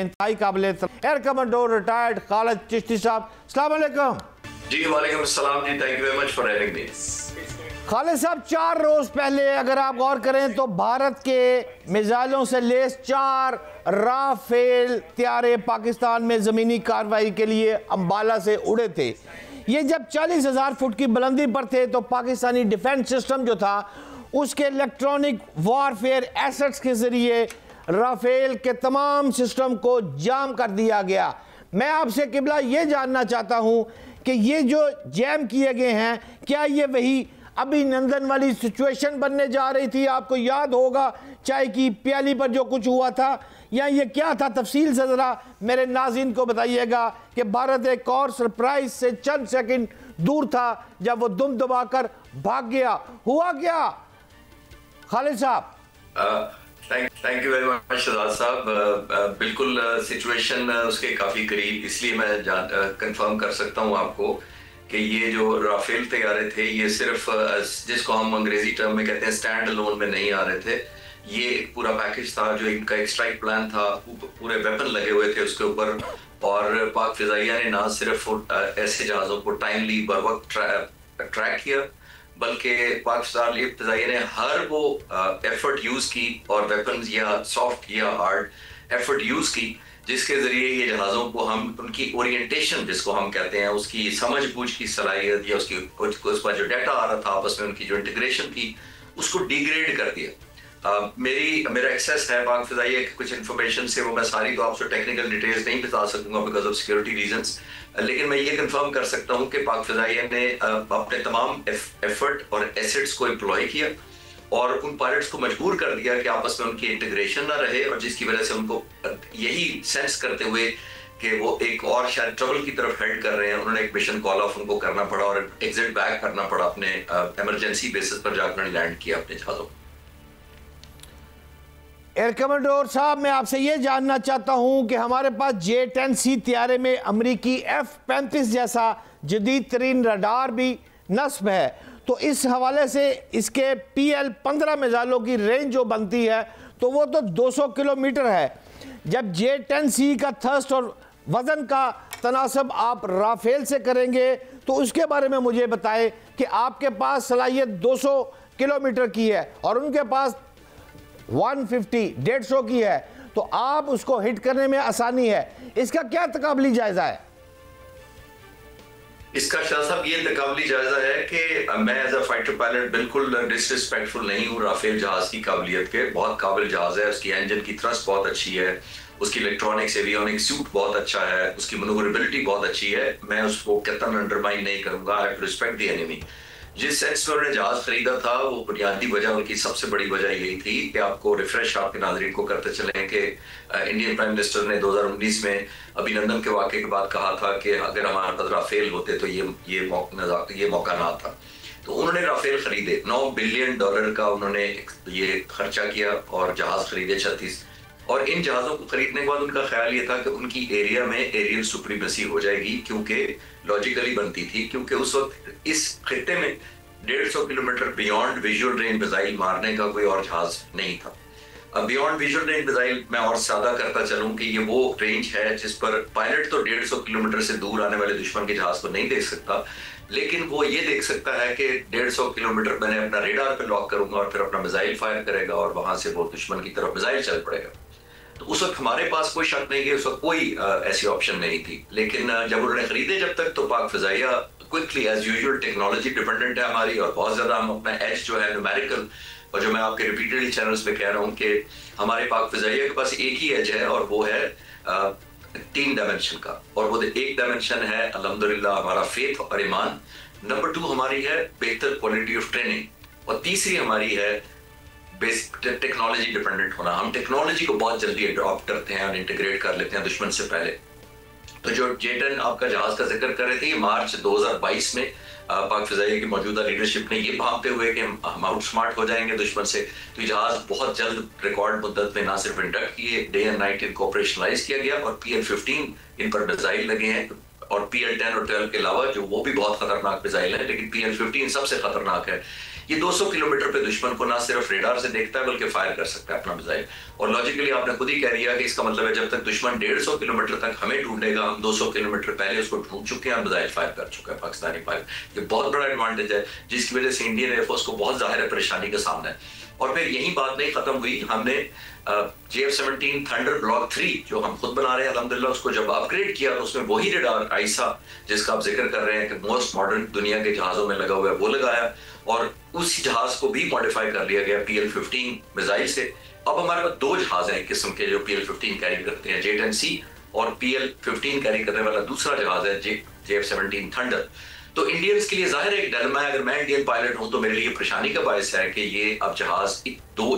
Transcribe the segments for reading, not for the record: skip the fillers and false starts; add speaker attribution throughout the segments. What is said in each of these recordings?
Speaker 1: इंतहाई काबिल air commodore retired Khalid Chishti साहब, अस्सलाम वालेकुम।
Speaker 2: जी वालेकुम अस्सलाम जी, thank you very much for having me.
Speaker 1: Khalid साहब, 4 रोज पहले अगर आप गौर करें तो भारत के मिसाइलों से लेस 4 राफेल त्यारे पाकिस्तान में ज़मीनी कार्रवाई के लिए अंबाला से उड़े थे। ये जब 40,000 फुट की बुलंदी पर थे तो पाकिस्तानी डिफेंस सिस्टम जो था उसके इलेक्ट्रॉनिक वारफेयर एसेट्स के ज़रिए राफेल के तमाम सिस्टम को जाम कर दिया गया। मैं आपसे किबला ये जानना चाहता हूँ कि ये जो जैम किए गए हैं, क्या ये वही अभिनंदन वाली सिचुएशन बनने जा रही थी? आपको याद होगा चाय की प्याली पर जो कुछ हुआ था, या ये क्या था? तफसील से ज़रा मेरे नाज़रीन को बताइएगा कि भारत एक और सरप्राइज से चंद सेकंड दूर था जब वो दुम दबाकर भाग गया। हुआ क्या खालिद साहब?
Speaker 2: Thank you very much Shahzad साहब। बिल्कुल सिचुएशन उसके काफ़ी करीब, इसलिए मैं कंफर्म कर सकता हूँ आपको कि ये जो राफेल तैयारे थे ये सिर्फ जिसको हम अंग्रेजी टर्म में कहते हैं स्टैंड अलोन में नहीं आ रहे थे। ये एक पूरा पैकेज था जो इनका एक स्ट्राइक प्लान था, पूरे वेपन लगे हुए थे उसके ऊपर। और पाक फिजाइया ने ना सिर्फ ऐसे जहाज़ों को टाइमली बर वक्त ट्रैक किया, बल्कि पाकिस्तान फिजाइया ने हर वो एफर्ट यूज़ की और वेपन्स या सॉफ्ट या हार्ड एफर्ट यूज़ की जिसके ज़रिए ये जहाज़ों को हम उनकी ओरिएंटेशन जिसको हम कहते हैं, उसकी समझ बूझ की सलाहियत या उसका जो डाटा आ रहा था आपस में उनकी जो इंटीग्रेशन थी उसको डिग्रेड कर दिया। मेरा एक्सेस है पाक फिजाइया की कुछ इन्फॉर्मेशन से, वो मैं सारी तो आपसे टेक्निकल डिटेल्स नहीं बता सकूंगा बिकॉज ऑफ सिक्योरिटी रीजंस, लेकिन मैं ये कंफर्म कर सकता हूँ कि पाक फिजाइया ने अपने तमाम एफर्ट और एसेट्स को एम्प्लॉय किया और उन पायलट्स को मजबूर कर दिया कि आपस में उनकी इंटीग्रेशन ना रहे, और जिसकी वजह से उनको यही सेंस करते हुए कि वो एक और शायद ट्रबल की तरफ हेड कर रहे हैं, उन्होंने एक मिशन कॉल ऑफ उनको करना पड़ा और एग्जिट बैक करना पड़ा, अपने इमरजेंसी बेसिस पर जाकर लैंड किया अपने जहाज़ों।
Speaker 1: एयर कमांडोर साहब, मैं आपसे ये जानना चाहता हूँ कि हमारे पास J-10C त्यारे में अमरीकी F-35 जैसा जदीद तरीन रडार भी नस्ब है, तो इस हवाले से इसके PL-15 मिसाइलों की रेंज जो बनती है तो वो तो 200 किलोमीटर है। जब J-10C का थ्रस्ट और वज़न का तनासब आप राफेल से करेंगे तो उसके बारे में मुझे बताएं कि आपके पास सलाहियत 200 किलोमीटर की है और उनके पास 150 की है, तो आप उसको हिट करने में आसानी है। इसका क्या तकाबली जायजा है?
Speaker 2: इसका शाह साहब ये तकाबली जायजा है कि मैं एज अ फाइटर पायलट बिल्कुल डिसरिस्पेक्टफुल नहीं हूँ राफेल जहाज की काबिलियत के। बहुत काबिल जहाज है, उसकी इंजन की थ्रस्ट बहुत अच्छी है, उसकी इलेक्ट्रॉनिक्स एवियोनिक सूट बहुत अच्छा है, उसकी मनूवरेबिलिटी बहुत अच्छी है। मैं उसको कतई अंडरमाइन नहीं करूंगा। I respect the enemy. जिस सेंस में उन्होंने जहाज खरीदा था वो बुनियादी वजह, उनकी सबसे बड़ी वजह यही थी कि आपको रिफ्रेश आपके नाज़रीन को करते चलें कि इंडियन प्राइम मिनिस्टर ने 2019 में अभिनंदन के वाक़े के बाद कहा था कि अगर हमारा पास राफेल होते तो ये मौका ना था। तो उन्होंने राफेल खरीदे, $9 बिलियन का उन्होंने ये खर्चा किया और जहाज खरीदे 36। और इन जहाज़ों को खरीदने के बाद उनका ख्याल ये था कि उनकी एरिया में एरियल सुप्रीमेसी हो जाएगी, क्योंकि लॉजिकली बनती थी, क्योंकि उस वक्त इस खित्ते में 150 kilometre beyond visual range missile मारने का कोई और जहाज नहीं था। अब बियॉन्ड विजुअल रेंज मिसाइल मैं और ज्यादा करता चलूं कि ये वो रेंज है जिस पर पायलट तो 150 किलोमीटर से दूर आने वाले दुश्मन के जहाज को नहीं देख सकता, लेकिन वो ये देख सकता है कि 150 किलोमीटर मैंने अपना रेडार पे लॉक करूंगा और फिर अपना मिसाइल फायर करेगा और वहां से वो दुश्मन की तरफ मिसाइल चल पड़ेगा। तो उस वक्त हमारे पास कोई शक नहीं कि उस वक्त कोई ऐसी ऑप्शन नहीं थी। लेकिन जब उन्होंने खरीदे जब तक, तो Pak Fizaiya quickly as usual technology dependent है हमारी, और बहुत ज्यादा हम अपना एज जो है न्यूमेरिकल, और जो मैं आपके रिपीटेडली चैनल्स पे कह रहा हूँ कि हमारे पाक फिजाइया के पास एक ही एज है और वो है 3 डायमेंशन का। और वो एक डायमेंशन है अल्हम्दुलिल्लाह हमारा फेथ और ईमान, नंबर 2 हमारी है बेहतर क्वालिटी ऑफ ट्रेनिंग, और तीसरी हमारी है टेक्नोलॉजी डिपेंडेंट होना। हम टेक्नोलॉजी को बहुत जल्दी अडॉप्ट करते हैं और इंटीग्रेट कर लेते हैं दुश्मन से पहले। तो जो J-10 आपका जहाज का जिक्र कर रहे थे, मार्च 2022 में पाक फिजाइया की मौजूदा लीडरशिप ने ये भांपते हुए कि हम आउट स्मार्ट हो जाएंगे दुश्मन से, तो ये जहाज बहुत जल्द रिकॉर्ड मुद्दत में ना सिर्फ इंडक्ट किए, डे एंड नाइट इनको ऑपरेशनलाइज किया गया, और PL-15 इन पर मिसाइल लगे हैं, और PL-10 और 12 के अलावा जो वो भी बहुत खतरनाक मिसाइल है, लेकिन PL-15 सबसे खतरनाक है। ये 200 किलोमीटर पे दुश्मन को ना सिर्फ रेडार से देखता है बल्कि फायर कर सकता है अपना मिसाइल। और लॉजिकली आपने खुद ही कह दिया कि इसका मतलब है जब तक दुश्मन 150 किलोमीटर तक हमें ढूंढेगा, हम 200 किलोमीटर पहले उसको ढूंढ चुके हैं, मिसाइल फायर कर चुका है पाकिस्तानी पायलट। ये बहुत बड़ा एडवांटेज है जिसकी वजह से इंडियन एयरफोर्स को बहुत जाहिर परेशानी का सामना है। और फिर यही बात नहीं खत्म हुई, हमने JF-17 थंडर ब्लॉक 3 जो हम खुद बना रहे हैं अल्हम्दुलिल्लाह, उसको जब अपग्रेड किया तो उसमें वही रडार आइसा जिसका आप जिक्र कर रहे हैं कि मोस्ट मॉडर्न दुनिया के जहाजों में लगा हुआ है वो लगाया, और उस जहाज को भी मॉडिफाई कर लिया गया PL-15 मिसाइल से। अब हमारे पास 2 जहाज हैं एक किस्म के जो PL-15 कैरी करते हैं, J-10C, और PL-15 कैरी करने वाला दूसरा जहाज है JF-17 थंडर। तो इंडियंस के लिए जाहिर है एक डर, अगर मैं इंडियन पायलट हूं तो मेरे लिए परेशानी का बायस है कि ये अब जहाज दो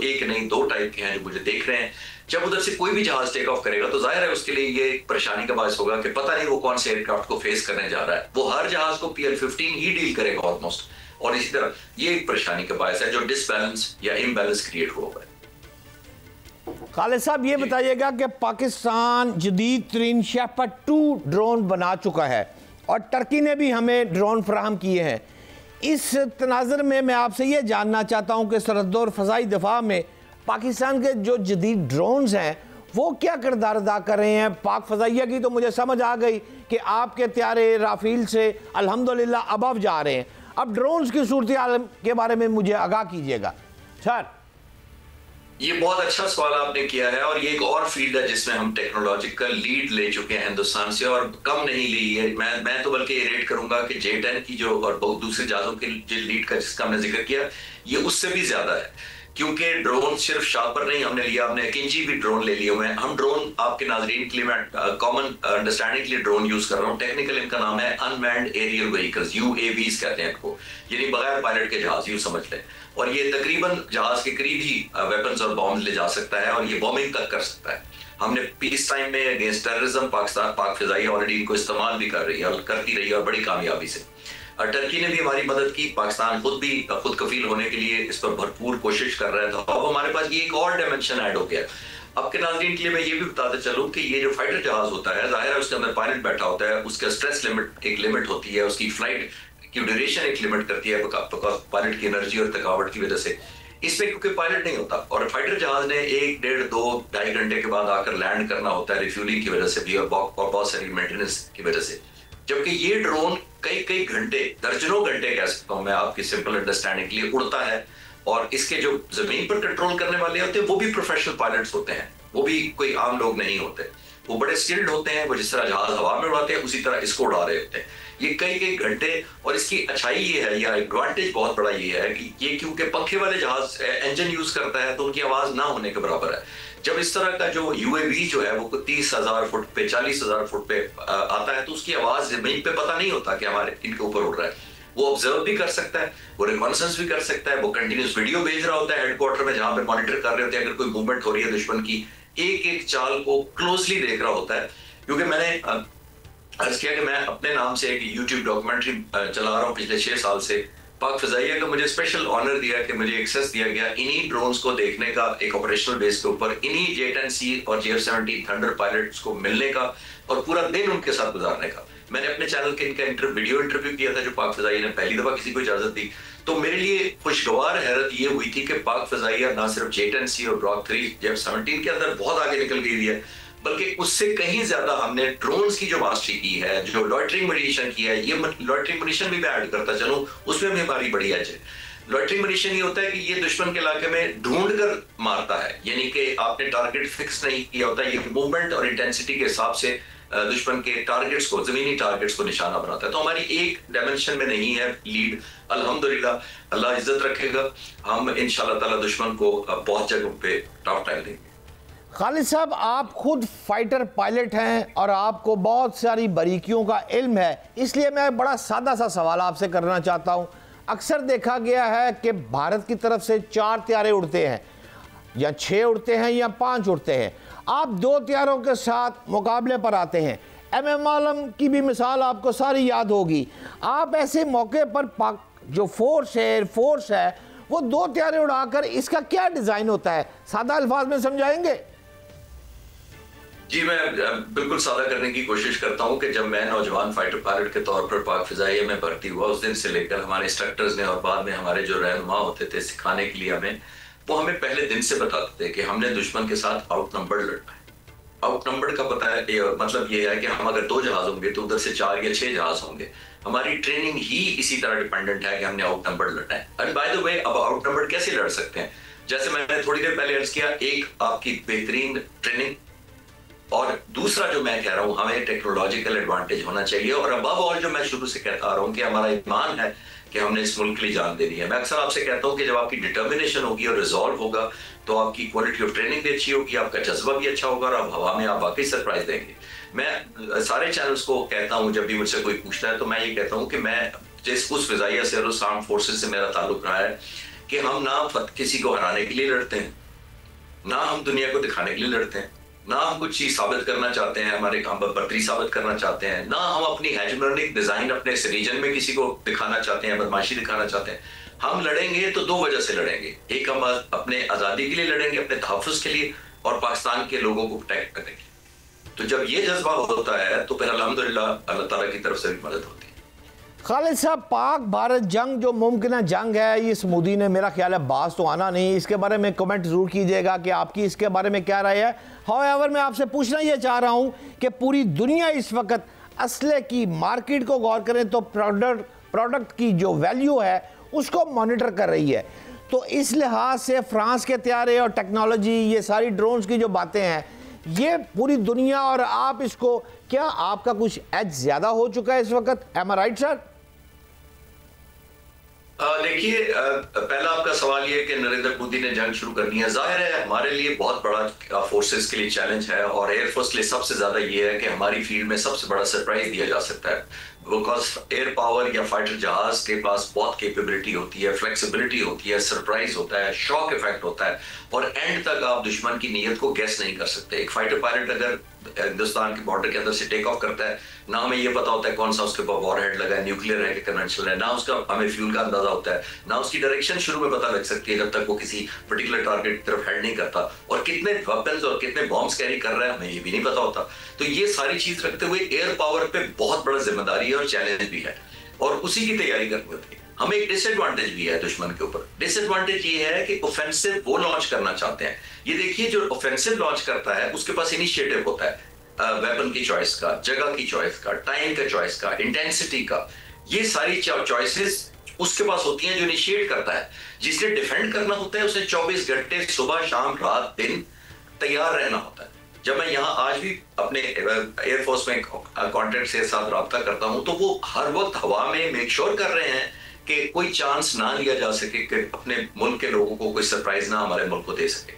Speaker 2: टाइप के हैं जो मुझे देख रहे हैं। जब उधर से कोई भी जहाज टेक ऑफ करेगा तो जाहिर है उसके लिए ये परेशानी का बायस होगा कि पता नहीं वो कौन से एयरक्राफ्ट को फेस करने जा रहा है। वो हर जहाज को PL-15 ही डील करेगा ऑलमोस्ट, और इसी तरह ये एक परेशानी का बायस है जो डिसबैलेंस या इम्बैलेंस क्रिएट हुआ है।
Speaker 1: खालिद साहब ये बताइएगा कि पाकिस्तान जदीद तरीन शेपर्ड 2 ड्रोन बना चुका है और टर्की ने भी हमें ड्रोन फराहम किए हैं। इस तनाज़र में मैं आपसे ये जानना चाहता हूँ कि सरहद और फ़ज़ाई दिफा में पाकिस्तान के जो जदीद ड्रोन्स हैं वो क्या किरदार अदा कर रहे हैं। पाक फ़ज़ाइया की तो मुझे समझ आ गई कि आपके त्यारे राफेल से अल्हम्दुलिल्लाह अबव जा रहे हैं। अब ड्रोन्स की सूरत हाल के बारे में मुझे आगाह कीजिएगा सर।
Speaker 2: ये बहुत अच्छा सवाल आपने किया है, और ये एक और फील्ड है जिसमें हम टेक्नोलॉजिकल लीड ले चुके हैं हिंदुस्तान से, और कम नहीं ली है। मैं तो बल्कि ये रेट करूंगा कि J-10 की जो और बहुत दूसरे जहाजों की जो लीड का जिसका हमने जिक्र किया ये उससे भी ज्यादा है, क्योंकि ड्रोन सिर्फ शार्पर नहीं हमने लिया, हमने किंजी भी ड्रोन ले लिए हुए हैं। हम ड्रोन आपके नाजरीन के लिए मैं कॉमन अंडरस्टैंडिंग के लिए ड्रोन यूज कर रहा हूँ। टेक्निकल इनका नाम है अनमैन्ड एरियल व्हीकल्स, UAVs कहते हैं इनको, यानी बगैर पायलट के जहाज यूं समझ लें। और ये तकरीबन जहाज के करीब ही वेपन्स और बॉम्ब ले जा सकता है और ये बॉम्बिंग तक कर सकता है। हमने पीस टाइम में अगेंस्ट टेररिज्म पाक फिजाइया ऑलरेडी इनको इस्तेमाल भी कर रही है और करती रही है और बड़ी कामयाबी से। टर्की ने भी हमारी मदद की, पाकिस्तान खुद कफील होने के लिए इस पर भरपूर कोशिश कर रहा है। तो अब हमारे पास ये एक और डायमेंशन ऐड हो गया। अब के नाज़रीन के लिए मैं ये भी बताते चलूं कि ये जो फाइटर जहाज होता है जाहिर है उसके अंदर पायलट बैठा होता है, उसका स्ट्रेस लिमिट एक लिमिट होती है, उसकी फ्लाइट की ड्यूरेशन एक लिमिट करती है पायलट की एनर्जी और थकावट की वजह से। इसमें क्योंकि पायलट नहीं होता और फाइटर जहाज ने 1, 1.5, 2, 2.5 घंटे के बाद आकर लैंड करना होता है रिफ्यूलिंग की वजह से भी और बहुत सारी मेंटेनेंस की वजह से, जबकि ये ड्रोन कई घंटे, दर्जनों घंटे कह सकता हूं मैं आपकी सिंपल अंडरस्टैंडिंग के लिए उड़ता है। और इसके जो जमीन पर कंट्रोल करने वाले होते हैं वो भी प्रोफेशनल पायलट्स होते हैं, वो भी कोई आम लोग नहीं होते, वो बड़े स्किल्ड होते हैं। वो जिस तरह जहाज हवा में उड़ाते हैं उसी तरह इसको उड़ा रहे होते हैं ये कई घंटे। और इसकी अच्छाई ये है या एडवांटेज बहुत बड़ा ये है कि ये क्योंकि पंखे वाले जहाज इंजन यूज करता है तो उनकी आवाज ना होने के बराबर है। जब इस तरह का जो UAV जो है वो 30,000 फुट पे 40,000 फुट पे आता है तो उसकी आवाज जमीन पे पता नहीं होता कि हमारे इनके ऊपर उड़ रहा है। वो ऑब्जर्व भी कर सकता है, वो रिकॉन्सेंस भी कर सकता है, वो कंटिन्यूस वीडियो भेज रहा होता है हेडक्वार्टर में जहां पे मॉनिटर कर रहे होते हैं अगर कोई मूवमेंट हो रही है दुश्मन की, एक चाल को क्लोजली देख रहा होता है। क्योंकि मैंने अर्ज किया कि मैं अपने नाम से एक YouTube डॉक्यूमेंट्री चला रहा हूँ पिछले 6 साल से। पाक फिजाइया का मुझे स्पेशल ऑनर दिया कि मुझे एक्सेस दिया गया इन्हीं ड्रोन्स को देखने का एक ऑपरेशनल बेस के ऊपर, इन्हीं J-10C और JF-17 थंडर पायलट्स को मिलने का और पूरा दिन उनके साथ गुजारने का। मैंने अपने चैनल के इनका वीडियो इंटरव्यू किया था जो पाक फिजाइया ने पहली दफा किसी को इजाजत दी। तो मेरे लिए खुशगवार हैरत ये हुई थी कि पाक फिजाइया ना सिर्फ J-10C और ब्लॉक 3 JF-17 के अंदर बहुत आगे निकल गई है, बल्कि उससे कहीं ज्यादा हमने ड्रोन्स की जो मास्टरी की है, जो लॉइटरिंग म्यूनिशन की है, ये लॉइटरिंग म्यूनिशन भी मैं ऐड करता चलूं, उसमें भी हमारी बड़ी एज है। लॉइटरिंग म्यूनिशन ये होता है कि ये दुश्मन के इलाके में ढूंढ कर मारता है, यानी कि आपने टारगेट फिक्स नहीं किया होता, ये मूवमेंट और इंटेंसिटी के हिसाब से दुश्मन के टारगेट्स को, जमीनी टारगेट्स को निशाना बनाता है। तो हमारी एक डायमेंशन में नहीं है लीड, अल्हम्दुलिल्लाह, अल्लाह इज्जत रखेगा, हम इंशाल्लाह ताला दुश्मन को बहुत जगहों पे टॉप टाइम देंगे।
Speaker 1: खालिद साहब, आप खुद फाइटर पायलट हैं और आपको बहुत सारी बारीकियों का इल्म है, इसलिए मैं बड़ा सादा सा सवाल आपसे करना चाहता हूं। अक्सर देखा गया है कि भारत की तरफ से 4 त्यारे उड़ते हैं या 6 उड़ते हैं या 5 उड़ते हैं, आप 2 त्यारों के साथ मुकाबले पर आते हैं। MM आलम की भी मिसाल आपको सारी याद होगी। आप ऐसे मौके पर पाक जो फोर्स है, एयर फोर्स है, वो 2 त्यारे उड़ाकर इसका क्या डिज़ाइन होता है, सादा अल्फाज में समझाएंगे?
Speaker 2: जी, मैं बिल्कुल सादा करने की कोशिश करता हूं कि जब मैं नौजवान फाइटर पायलट के तौर पर पाक फिजाइया में भर्ती हुआ, उस दिन से लेकर हमारे इंस्ट्रक्टर्स ने और बाद में हमारे जो रहनुमा होते थे सिखाने के लिए हमें, वो हमें पहले दिन से बताते थे कि हमने दुश्मन के साथ आउटनंबर्ड लड़ना है। आउटनंबर्ड का पता है, मतलब ये है कि हम अगर 2 जहाज होंगे तो उधर से 4 या 6 जहाज होंगे। हमारी ट्रेनिंग ही इसी तरह डिपेंडेंट है कि हमने आउटनंबर्ड लड़ना है। एंड बाय द वे, अब आउटनंबर्ड कैसे लड़ सकते हैं? जैसे मैंने थोड़ी देर पहले अर्ज किया, एक आपकी बेहतरीन ट्रेनिंग, और दूसरा जो मैं कह रहा हूं, हमें टेक्नोलॉजिकल एडवांटेज होना चाहिए। और अब और जो मैं शुरू से कहता आ रहा हूं कि हमारा ईमान है कि हमने इस मुल्क के लिए जान देनी है। मैं अक्सर आपसे कहता हूं कि जब आपकी डिटर्मिनेशन होगी और रिजॉल्व होगा तो आपकी क्वालिटी ऑफ ट्रेनिंग भी अच्छी होगी, आपका जज्बा भी अच्छा होगा और आप हवा में आप वाकई सरप्राइज देंगे। मैं सारे चैनल्स को कहता हूं, जब भी मुझसे कोई पूछता है तो मैं ये कहता हूं कि मैं जिस उस फिजाइया से और उस आर्म फोर्सेस से मेरा ताल्लुक रहा है कि हम ना किसी को हराने के लिए लड़ते हैं, ना हम दुनिया को दिखाने के लिए लड़ते हैं, ना हम कुछ चीज साबित करना चाहते हैं, हमारे काम पर बर्तरी साबित करना चाहते हैं, ना हम अपनी हेजेमोनिक डिजाइन अपने इस रीजन में किसी को दिखाना चाहते हैं, बदमाशी दिखाना चाहते हैं। हम लड़ेंगे तो 2 वजह से लड़ेंगे। एक, हम अपने आजादी के लिए लड़ेंगे, अपने तहफ्फुज़ के लिए, और पाकिस्तान के लोगों को प्रोटेक्ट करने के लिए। तो जब ये जज्बा होता है तो फिर अल्हम्दुलिल्लाह अल्लाह ताला की तरफ से भी मदद होती है।
Speaker 1: खालिद साहब, पाक भारत जंग जो मुमकिन जंग है, ये समूदी ने मेरा ख्याल है बाज तो आना नहीं, इसके बारे में कमेंट ज़रूर कीजिएगा कि आपकी इसके बारे में क्या राय है। हाउएवर मैं आपसे पूछना ये चाह रहा हूँ कि पूरी दुनिया इस वक्त असले की मार्केट को गौर करें तो प्रोडक्ट की जो वैल्यू है उसको मॉनिटर कर रही है। तो इस लिहाज से फ्रांस के तैयारे और टेक्नोलॉजी, ये सारी ड्रोन्स की जो बातें हैं, ये पूरी दुनिया, और आप इसको, क्या आपका कुछ एज ज़्यादा हो चुका है इस वक्त? एम आई राइट सर?
Speaker 2: देखिए, पहला आपका सवाल ये कि नरेंद्र मोदी ने जंग शुरू कर दी है। जाहिर है हमारे लिए बहुत बड़ा फोर्सेस के लिए चैलेंज है, और एयरफोर्स के लिए सबसे ज्यादा ये है कि हमारी फील्ड में सबसे बड़ा सरप्राइज दिया जा सकता है, बिकॉज एयर पावर या फाइटर जहाज के पास बहुत कैपेबिलिटी होती है, फ्लेक्सिबिलिटी होती है, सरप्राइज होता है, शॉक इफेक्ट होता है, और एंड तक आप दुश्मन की नीयत को गेस नहीं कर सकते। एक फाइटर पायलट अगर हिंदुस्तान के बॉर्डर के अंदर से टेक ऑफ करता है, ना हमें ये पता होता है कौन सा उसके ऊपर वॉरहेड लगा है, न्यूक्लियर है कि कन्वेंशनल है, ना उसका हमें फ्यूल का अंदाजा होता है, ना उसकी डायरेक्शन शुरू में पता लग सकती है जब तक वो किसी पर्टिकुलर टारगेट की तरफ हेड नहीं करता, और कितने वेपन्स और कितने बॉम्ब्स कैरी कर रहा है हमें ये भी नहीं पता होता। तो ये सारी चीज रखते हुए एयर पावर पे बहुत बड़ा जिम्मेदारी है और चैलेंज भी है, और उसी की तैयारी करनी होती है। हमें एक डिसएडवांटेज भी है दुश्मन के ऊपर। डिसएडवांटेज ये है कि ऑफेंसिव वो लॉन्च करना चाहते हैं। ये देखिए, जो ऑफेंसिव लॉन्च करता है उसके पास इनिशिएटिव होता है, वेपन की चॉइस का, जगह की चॉइस का, टाइम का चॉइस का, इंटेंसिटी का, ये सारी चॉइसेस उसके पास होती हैं जो इनिशिएट करता है। जिसने डिफेंड करना होता है उसे 24 घंटे सुबह शाम रात दिन तैयार रहना होता है। जब मैं यहाँ आज भी अपने एयरफोर्स में कॉन्ट्रैक्ट से साथ रब्ता करता हूँ तो वो हर वक्त हवा में मेक श्योर कर रहे हैं कि कोई चांस ना लिया जा सके कि अपने मुल्क के लोगों को कोई सरप्राइज ना हमारे मुल्क को दे सके।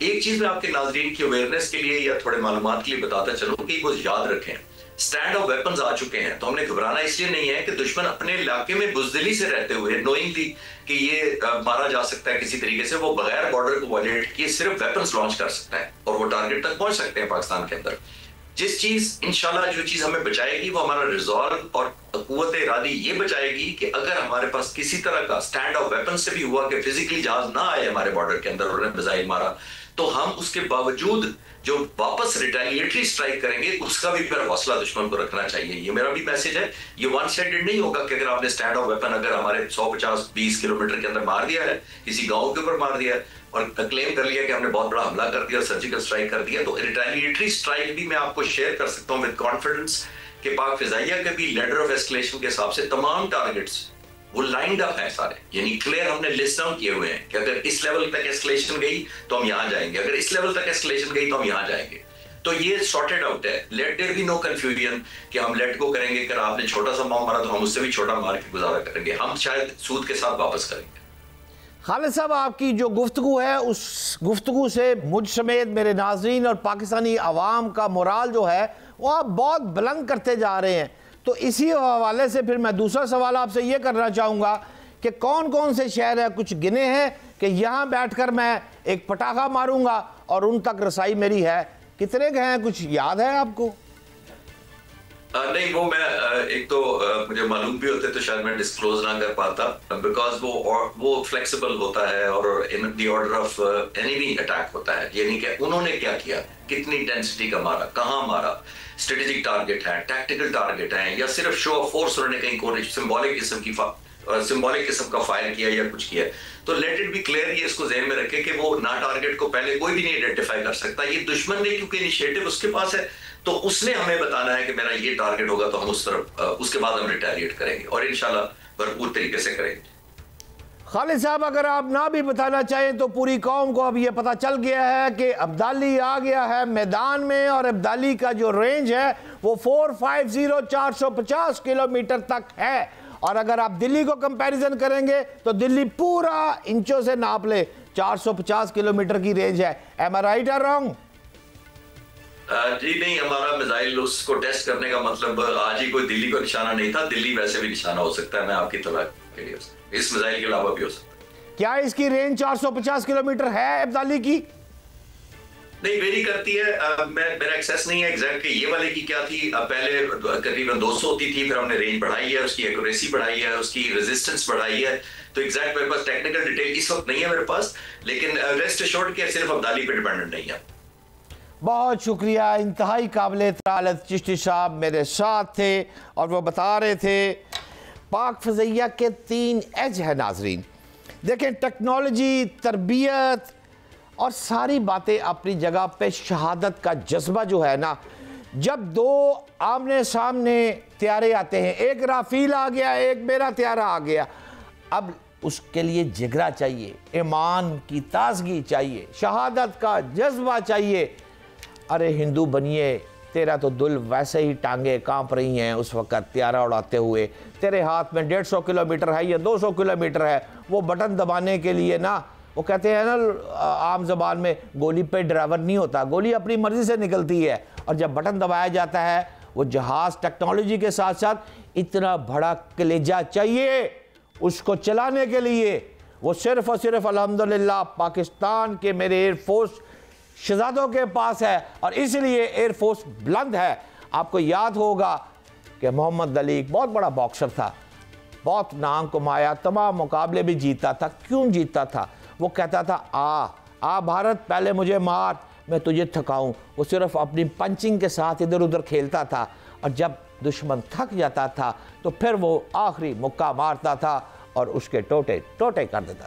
Speaker 2: एक चीज मैं आपके नाजरीन की अवेयरनेस के लिए या थोड़े मालूमात के लिए बताता चलूं कि वो याद रखें, स्टैंड ऑफ वेपन्स आ चुके हैं, तो हमने घबराना इसलिए नहीं है कि दुश्मन अपने इलाके में बुजदिली से रहते हुए, नोइंगली कि ये मारा जा सकता है किसी तरीके से, वो बगैर बॉर्डर को वायलेट किए सिर्फ वेपन्स लॉन्च कर सकता है और वो टारगेट तक पहुंच सकते हैं पाकिस्तान के अंदर। जिस चीज इंशाल्लाह जो चीज हमें बचाएगी वो हमारा रिजॉल्व और कुव्वत इरादी ये बचाएगी कि अगर हमारे पास किसी तरह का स्टैंड ऑफ वेपन से भी हुआ कि फिजिकली जहाज ना आए हमारे बॉर्डर के अंदर और मिसाइल मारा, तो हम उसके बावजूद जो वापस रिटेलिएटरी स्ट्राइक करेंगे उसका भी फिर हौसला दुश्मन को रखना चाहिए। ये मेरा भी मैसेज है। ये वन साइडेड नहीं होगा कि अगर आपने स्टैंड ऑफ वेपन अगर हमारे 150-20 किलोमीटर के अंदर मार दिया है, किसी गांव के ऊपर मार दिया है और क्लेम कर लिया कि हमने बहुत बड़ा हमला कर दिया, सर्जिकल स्ट्राइक कर दिया, तो रिटेलिएटरी स्ट्राइक भी मैं आपको शेयर कर सकता हूं विद कॉन्फिडेंस कि पाक फिजाइया के भी लेटर ऑफ एस्केलेशन के हिसाब से तमाम टारगेट्स वो लाइंड अप है सारे, यानी क्लियर हमने लिस्ट डाउन किए हुए हैं कि अगर इस लेवल तक एस्केलेशन गई तो हम यहां जाएंगे, अगर इस लेवल तक एस्केलेशन गई तो हम यहां जाएंगे। तो ये सॉर्टेड आउट है। Let there be no confusion कि हम लेट को करेंगे, अगर आपने छोटा सा बॉम्ब मारा तो हम उससे भी छोटा मार के गुजारा करेंगे, हम शायद सूद के साथ वापस करेंगे।
Speaker 1: खालिद साहब, आपकी जो गुफ्तगू है उस गुफ्तगू से मुझ समेत मेरे नाजरीन और पाकिस्तानी अवाम का मोराल जो है वो आप बहुत बुलंद करते जा रहे हैं। तो इसी हवाले से फिर मैं दूसरा सवाल आपसे ये करना चाहूँगा कि कौन कौन से शहर है कुछ गिने हैं कि यहाँ बैठकर मैं एक पटाखा मारूंगा और उन तक रसाई मेरी है? कितने के हैं, कुछ याद है आपको?
Speaker 2: नहीं, वो मैं एक तो मुझे मालूम भी होते तो शायद मैं डिस्क्लोज ना कर पाता, बिकॉज वो फ्लेक्सिबल होता है और in the order of enemy attack होता है। यानी कि उन्होंने क्या किया, कितनी इंटेंसिटी का मारा, कहाँ मारा, स्ट्रेटेजिक टारगेट है, टैक्टिकल टारगेट है, या सिर्फ शो ऑफ फोर्स उन्होंने कहीं को सिंबॉलिक किस्म का फायर किया या कुछ किया। तो लेट इट बी क्लियर, ये इसको ज़हन में रखे कि वो ना टारगेट को पहले कोई भी नहीं आइडेंटिफाई कर सकता। ये दुश्मन ने, क्योंकि इनिशिएटिव उसके पास है, तो उसने हमें बताना है कि मेरा ये टारगेट होगा, तो हम उस तरफ उसके बाद हम रिटेलिएट करेंगे और इंशाल्लाह भरपूर तरीके से करेंगे।
Speaker 1: खालिद साहब, अगर आप ना भी बताना चाहें तो पूरी कौम को अब ये पता चल गया है कि अब्दाली आ गया है मैदान में, और अब्दाली का जो रेंज है वो 450 किलोमीटर तक है। और अगर आप दिल्ली को कंपैरिजन करेंगे तो दिल्ली पूरा इंचों से नाप ले 450 किलोमीटर की रेंज है। एम आई राइट और रॉन्ग?
Speaker 2: जी नहीं, हमारा मिसाइल उसको टेस्ट करने का मतलब आज ही कोई दिल्ली को निशाना नहीं था। दिल्ली वैसे भी निशाना हो सकता है, मैं आपकी तलाश के लिए इस मिसाइल के अलावा भी हो सकता है।
Speaker 1: क्या इसकी रेंज 450 किलोमीटर है अब्दाली की?
Speaker 2: नहीं, वेरी करती है। मेरा एक्सेस नहीं है एग्जैक्ट ये वाले की क्या थी। पहले करीबन 200 होती थी, फिर हमने रेंज बढ़ाई है, उसकी एक्यूरेसी बढ़ाई है, उसकी रेजिस्टेंस बढ़ाई है। तो एग्जैक्ट मेरे पास टेक्निकल डिटेल इस वक्त नहीं है मेरे पास, लेकिन रेस्ट एश्योर्ड कि सिर्फ अब्दाली पे डिपेंडेंट नहीं है।
Speaker 1: बहुत शुक्रिया, इंतहाई काबिल एतराम चिश्ती साहब मेरे साथ थे और वो बता रहे थे पाक फ़ज़ैया के 3 एज है। नाजरीन देखें, टेक्नोलॉजी, तरबियत और सारी बातें अपनी जगह पे। शहादत का जज्बा जो है ना, जब 2 आमने सामने त्यारे आते हैं, एक राफील आ गया, एक मेरा त्यारा आ गया, अब उसके लिए जिगरा चाहिए, ईमान की ताजगी चाहिए, शहादत का जज्बा चाहिए। अरे हिंदू बनिए, तेरा तो दिल वैसे ही टांगे कांप रही हैं उस वक्त त्यारा उड़ाते हुए। तेरे हाथ में 150 किलोमीटर है या 200 किलोमीटर है, वो बटन दबाने के लिए ना, वो कहते हैं ना आम जबान में, गोली पे ड्राइवर नहीं होता, गोली अपनी मर्जी से निकलती है। और जब बटन दबाया जाता है, वो जहाज़ टेक्नोलॉजी के साथ साथ इतना बड़ा कलेजा चाहिए उसको चलाने के लिए। वो सिर्फ और सिर्फ अल्हम्दुलिल्लाह पाकिस्तान के मेरे एयरफोर्स शहजादों के पास है, और इसलिए एयरफोर्स बुलंद है। आपको याद होगा कि मोहम्मद अली एक बहुत बड़ा बॉक्सर था, बहुत नाम कमाया, तमाम मुकाबले भी जीता था। क्यों जीता था? वो कहता था आ भारत, पहले मुझे मार, मैं तुझे थकाऊं। वो सिर्फ अपनी पंचिंग के साथ इधर उधर खेलता था, और जब दुश्मन थक जाता था तो फिर वो आखिरी मुक्का मारता था और उसके टोटे टोटे कर देता था।